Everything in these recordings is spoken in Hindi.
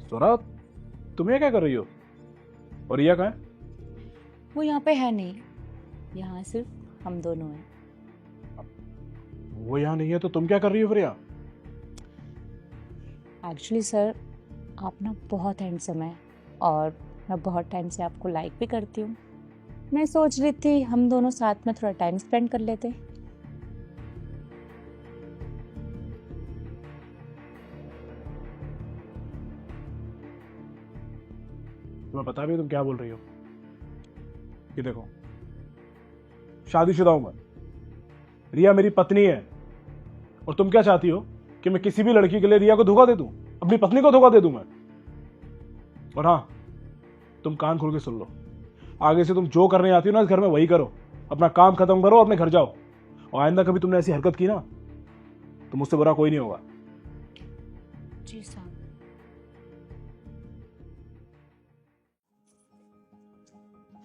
स्वरा, तुम ये क्या कर रही हो? और रिया कहाँ है? वो यहाँ पे है नहीं, यहाँ सिर्फ हम दोनों हैं। वो यहाँ नहीं है तो तुम क्या कर रही हो फिर यहाँ? एक्चुअली सर, आप ना बहुत हैंडसम है और मैं बहुत टाइम से आपको लाइक भी करती हूँ। मैं सोच रही थी हम दोनों साथ में थोड़ा टाइम स्पेंड कर लेते। तुम्हें पता भी है तुम क्या बोल रही हो? ये देखो, शादीशुदा हूं मैं, रिया मेरी पत्नी है। और तुम क्या चाहती हो कि मैं किसी भी लड़की के लिए रिया को धोखा दे दूं, अपनी पत्नी को धोखा दे दूं मैं? और हाँ, तुम कान खोल के सुन लो, आगे से तुम जो करने आती हो ना इस घर में वही करो। अपना काम खत्म करो, अपने घर जाओ। और आइंदा कभी तुमने ऐसी हरकत की ना तो मुझसे बुरा कोई नहीं होगा। जी साहब।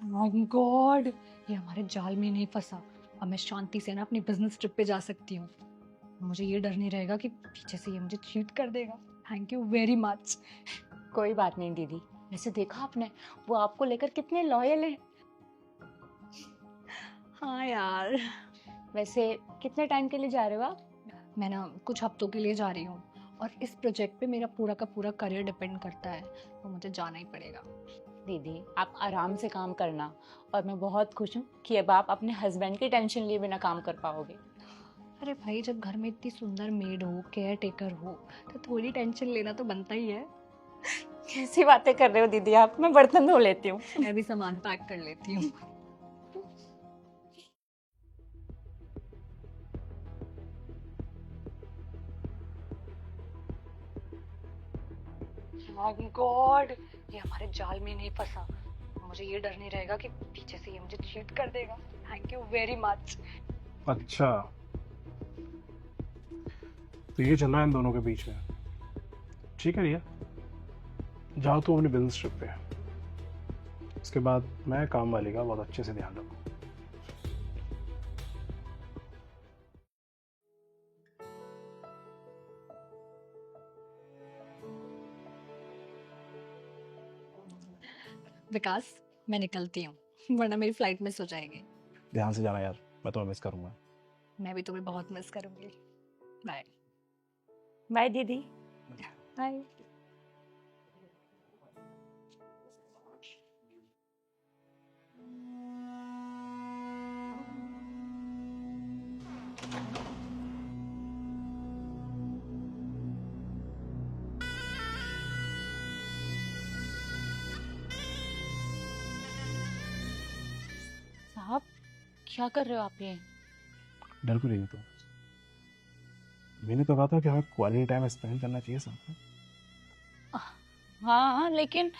माय गॉड, ये हमारे जाल में नहीं फंसा। अब मैं शांति से ना अपनी बिजनेस ट्रिप पे जा सकती हूँ। मुझे ये डर नहीं रहेगा कि पीछे से ये मुझे चीट कर देगा। Thank you very much. कोई बात नहीं दीदी, वैसे देखा आपने वो आपको लेकर कितने लॉयल है। हाँ यार, वैसे कितने टाइम के लिए जा रहे हो आप? मैं ना कुछ हफ्तों के लिए जा रही हूँ और इस प्रोजेक्ट पे मेरा पूरा का पूरा करियर डिपेंड करता है, तो मुझे जाना ही पड़ेगा। दीदी आप आराम से काम करना, और मैं बहुत खुश हूँ कि अब आप अपने हस्बैंड की टेंशन लिए बिना काम कर पाओगे। अरे भाई, जब घर में इतनी सुंदर मेड हो, केयर टेकर हो, तो थोड़ी टेंशन लेना तो बनता ही है। कैसी बातें कर रहे हो दीदी आप, मैं बर्तन धो लेती हूँ। मैं भी सामान पैक कर लेती हूँ। माय गॉड, ये हमारे जाल में नहीं फंसा। मुझे ये डर नहीं रहेगा कि पीछे से ये मुझे चीट कर देगा। Thank you very much. अच्छा, तो ये चल रहा है इन दोनों के बीच में। ठीक है रिया, जाओ तुम अपनी बिजनेस ट्रिप पे। उसके बाद मैं काम वाली का बहुत अच्छे से ध्यान रखूँ। विकास, मैं निकलती हूँ वरना मेरी फ्लाइट मिस हो जाएगी। ध्यान से जाना यार, मैं तुम्हें मिस करूंगा। मैं भी तुम्हें बहुत मिस करूंगी। बाय। बाय दीदी। बाय। साहब, क्या कर रहे हो आप ये? डर क्यों रही हो तुम? मैंने तो कहा था कि हमें क्वालिटी टाइम स्पेंड करना चाहिए साथ में। हाँ लेकिन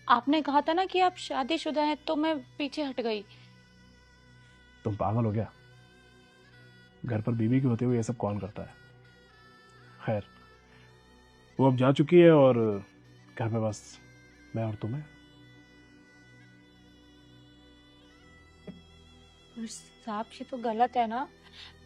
आपने कहा था ना कि आप शादीशुदा हैं, तो मैं पीछे हट गई। तुम पागल हो गया? घर पर बीवी के होते हुए ये सब कौन करता है? खैर, वो अब जा चुकी है और घर में बस मैं और तुम है। पर साहब ये तो गलत है ना।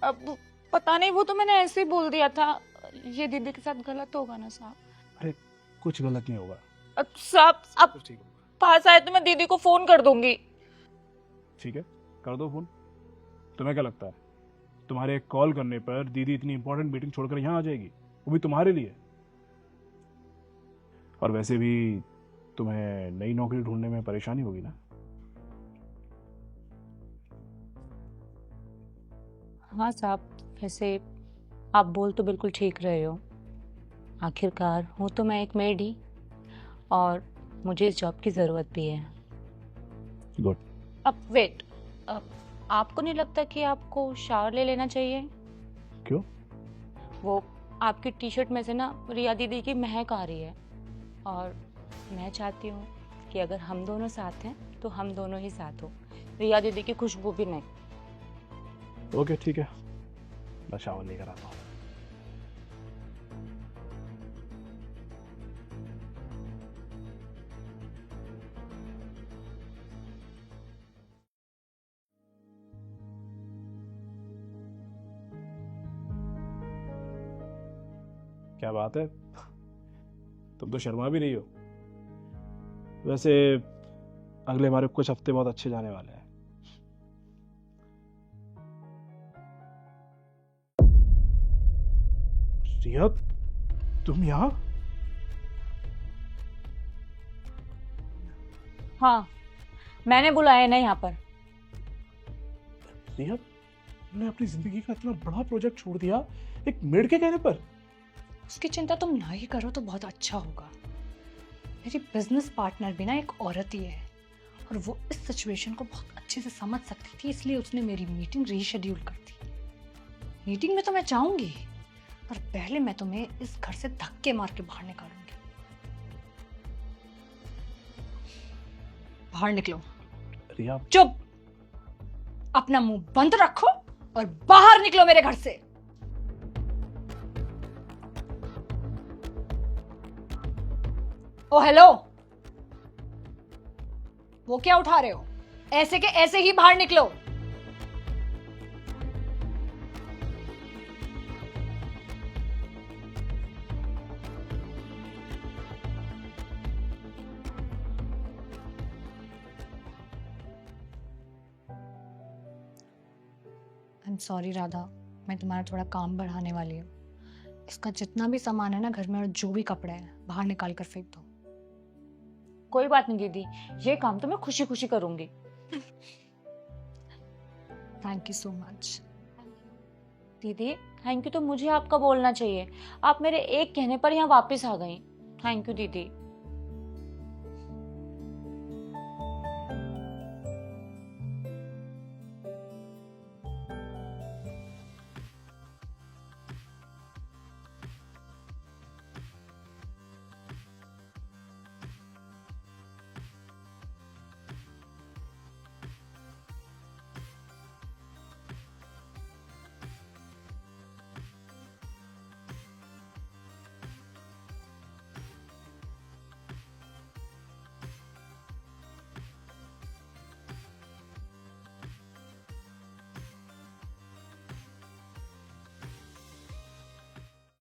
अब पता नहीं, वो तो मैंने ऐसे ही बोल दिया था। ये दीदी के साथ गलत होगा ना साहब? अरे कुछ गलत नहीं होगा, अब साहब अब कुछ ठीक होगा। पास आए तो मैं दीदी को फोन कर दूंगी। ठीक है, कर दो फोन। तुम्हें क्या लगता है तुम्हारे एक कॉल करने पर दीदी इतनी इंपॉर्टेंट मीटिंग छोड़कर यहाँ आ जाएगी, वो भी तुम्हारे लिए? और वैसे भी तुम्हें नई नौकरी ढूंढने में परेशानी होगी ना। हाँ साहब, वैसे आप बोल तो बिल्कुल ठीक रहे हो। आखिरकार हूँ तो मैं एक मेड ही, और मुझे इस जॉब की ज़रूरत भी है। गुड। अब वेट, अब आपको नहीं लगता कि आपको शावर ले लेना चाहिए? क्यों? वो आपकी टी शर्ट में से ना रिया दीदी की महक आ रही है, और मैं चाहती हूँ कि अगर हम दोनों साथ हैं तो हम दोनों ही साथ हो, रिया दीदी की खुशबू भी नहीं। ओके ठीक है, मैं शावर लेकर आता हूँ। क्या बात है, तुम तो शर्मा भी नहीं हो। वैसे अगले हमारे कुछ हफ्ते बहुत अच्छे जाने वाले हैं। रिया, तुम यहाँ? हाँ, मैंने बुलाया है ना यहाँ पर। रिया, तुमने अपनी जिंदगी का इतना बड़ा प्रोजेक्ट छोड़ दिया एक मेड के कहने पर? उसकी चिंता तुम ना ही करो तो बहुत अच्छा होगा। मेरी बिजनेस पार्टनर भी ना एक औरत ही है और वो इस सिचुएशन को बहुत अच्छे से समझ सकती थी, इसलिए उसने मेरी मीटिंग रीशेड्यूल कर दी। मीटिंग में तो मैं चाहूंगी, पर पहले मैं तुम्हें इस घर से धक्के मार के बाहर निकालूंगी। बाहर निकलो। रिया, चुप, अपना मुंह बंद रखो और बाहर निकलो मेरे घर से। ओ हेलो, वो क्या उठा रहे हो? ऐसे के ऐसे ही बाहर निकलो। आई एम सॉरी राधा, मैं तुम्हारा थोड़ा काम बढ़ाने वाली हूँ। इसका जितना भी सामान है ना घर में और जो भी कपड़े हैं बाहर निकाल कर फेंक दो। कोई बात नहीं दीदी, ये काम तो मैं खुशी खुशी करूंगी। Thank you so much. दीदी, थैंक यू तो मुझे आपका बोलना चाहिए। आप मेरे एक कहने पर यहाँ वापस आ गई। थैंक यू दीदी।